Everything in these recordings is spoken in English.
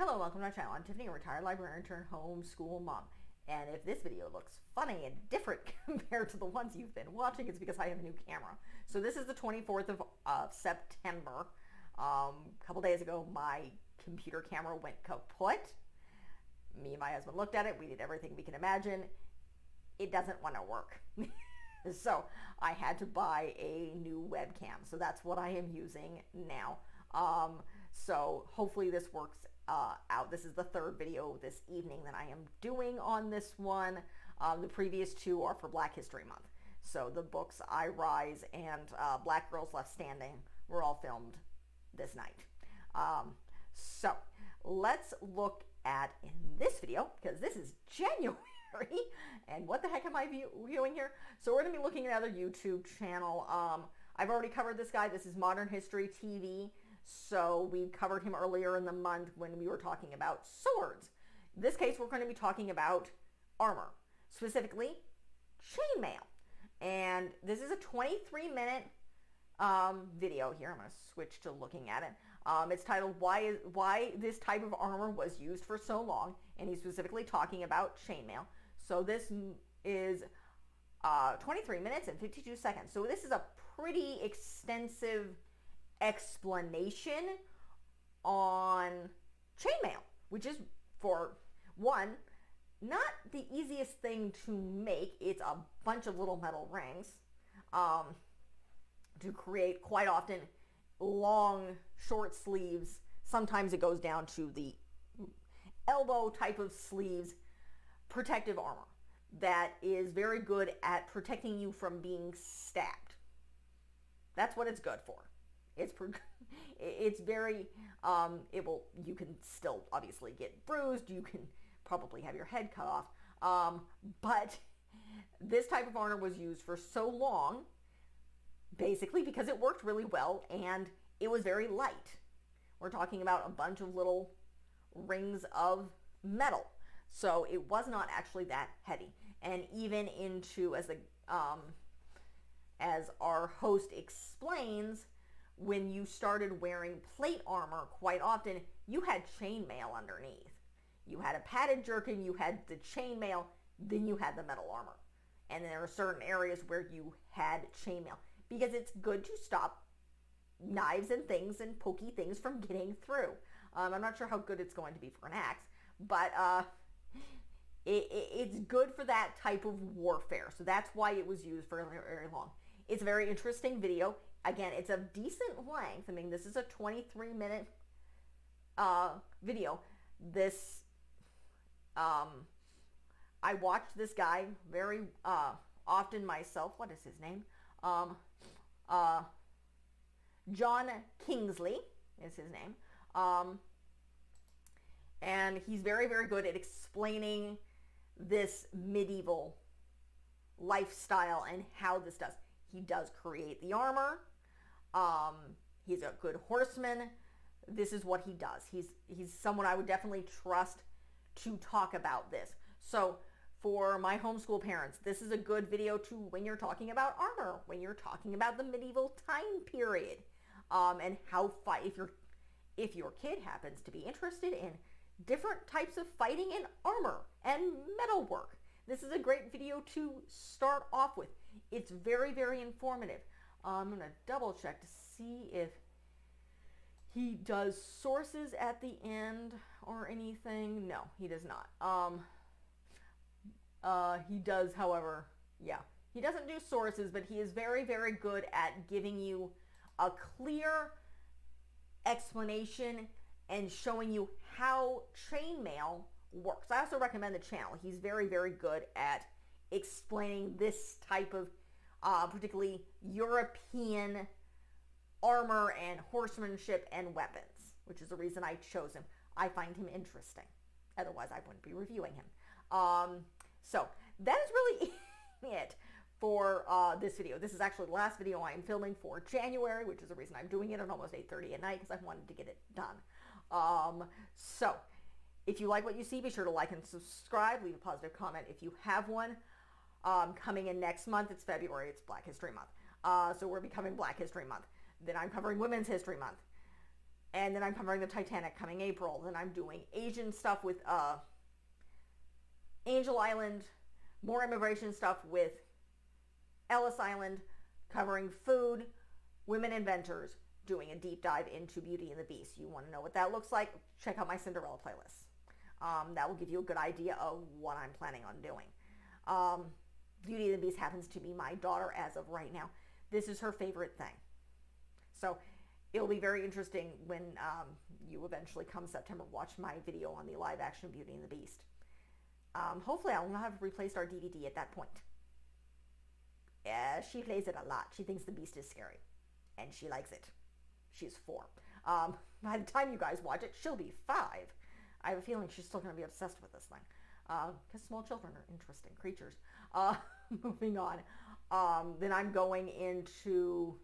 Hello, welcome to my channel. I'm Tiffany, a retired librarian turned homeschool mom. And if this video looks funny and different compared to the ones you've been watching, it's because I have a new camera. So this is the 24th of September. A couple days ago, my computer camera went kaput. Me and my husband looked at it. We did everything we can imagine. It doesn't want to work. So I had to buy a new webcam. So that's what I am using now. So hopefully this works out. This is the third video this evening that I am doing on this one. The previous two are for Black History Month. So the books I Rise and Black Girls Left Standing were all filmed this night. So let's look at in this video, because this is January, and what the heck am I viewing here? So we're going to be looking at another YouTube channel. I've already covered this guy. This is Modern History TV. So we covered him earlier in the month when we were talking about swords. In this case, we're going to be talking about armor, specifically chainmail. And this is a 23-minute video here. I'm going to switch to looking at it. It's titled Why This Type of Armor Was Used for So Long, and he's specifically talking about chainmail. So this is 23 minutes and 52 seconds. So this is a pretty extensive explanation on chainmail, which is, for one, not the easiest thing to make. It's a bunch of little metal rings to create, quite often long short sleeves. Sometimes it goes down to the elbow type of sleeves. Protective armor that is very good at protecting you from being stabbed. That's what it's good for. It's very, you can still obviously get bruised. You can probably have your head cut off. But this type of armor was used for so long, basically because it worked really well and it was very light. We're talking about a bunch of little rings of metal. So it was not actually that heavy. And even into, as our host explains, when you started wearing plate armor, quite often you had chainmail underneath. You had a padded jerkin, you had the chainmail, then you had the metal armor. And there are certain areas where you had chainmail because it's good to stop knives and things and pokey things from getting through. I'm not sure how good it's going to be for an axe, but it's good for that type of warfare. So that's why it was used for very, very long. It's a very interesting video. Again, it's of decent length. I mean, this is a 23-minute video. This, I watched this guy very often myself. What is his name? Jason Kingsley is his name. And he's very, very good at explaining this medieval lifestyle and how this does. He does create the armor. He's a good horseman. This is what he does. He's someone I would definitely trust to talk about this. So for my homeschool parents, this is a good video to when you're talking about armor, when you're talking about the medieval time period, and how if your kid happens to be interested in different types of fighting and armor and metalwork. This is a great video to start off with. It's very, very informative. I'm going to double check to see if he does sources at the end or anything. No, he does not. He does, however, yeah. He doesn't do sources, but he is very, very good at giving you a clear explanation and showing you how chainmail works. I also recommend the channel. He's very, very good at explaining this type of particularly European armor and horsemanship and weapons, which is the reason I chose him. I find him interesting. Otherwise, I wouldn't be reviewing him. So that is really it for this video. This is actually the last video I am filming for January, which is the reason I'm doing it at almost 8:30 at night, because I wanted to get it done. So if you like what you see, be sure to like and subscribe. Leave a positive comment if you have one. Coming in next month, it's February, it's Black History Month. So we're becoming Black History Month. Then I'm covering Women's History Month. And then I'm covering the Titanic coming April. Then I'm doing Asian stuff with Angel Island, more immigration stuff with Ellis Island, covering food, women inventors, doing a deep dive into Beauty and the Beast. You want to know what that looks like? Check out my Cinderella playlist. That will give you a good idea of what I'm planning on doing. Beauty and the Beast happens to be my daughter as of right now. This is her favorite thing. So it'll be very interesting when you eventually come September watch my video on the live action Beauty and the Beast. Hopefully I will not have replaced our DVD at that point. She plays it a lot. She thinks the Beast is scary. And she likes it. She's 4. By the time you guys watch it, she'll be 5. I have a feeling she's still going to be obsessed with this thing. Because small children are interesting creatures. Moving on. Then I'm going into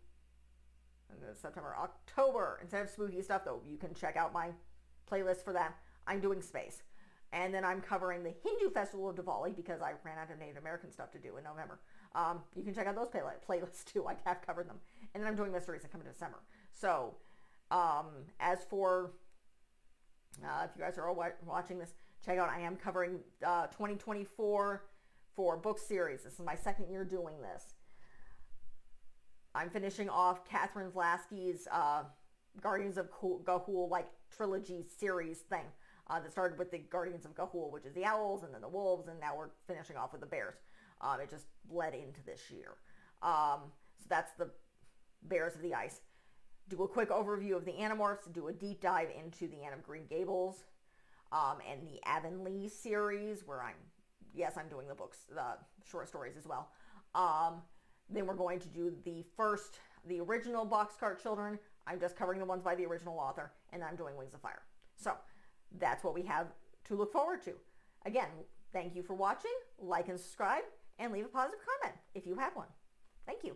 September, October. Instead of spooky stuff, though, you can check out my playlist for that. I'm doing space. And then I'm covering the Hindu Festival of Diwali because I ran out of Native American stuff to do in November. You can check out those playlists too. I have covered them. And then I'm doing mysteries that come in December. So, as for, if you guys are all watching this, check out, I am covering 2024 for book series. This is my second year doing this. I'm finishing off Catherine Lasky's Guardians of Ga'Hoole like trilogy series thing that started with the Guardians of Ga'Hoole, which is the owls, and then the wolves, and now we're finishing off with the bears. It just bled into this year. So that's the Bears of the Ice. Do a quick overview of the Animorphs, do a deep dive into the Anne of Green Gables, and the Avonlea series, where I'm doing the books, the short stories as well. Then we're going to do the original Boxcar Children. I'm just covering the ones by the original author, and I'm doing Wings of Fire. So that's what we have to look forward to. Again, thank you for watching. Like and subscribe, and leave a positive comment if you have one. Thank you.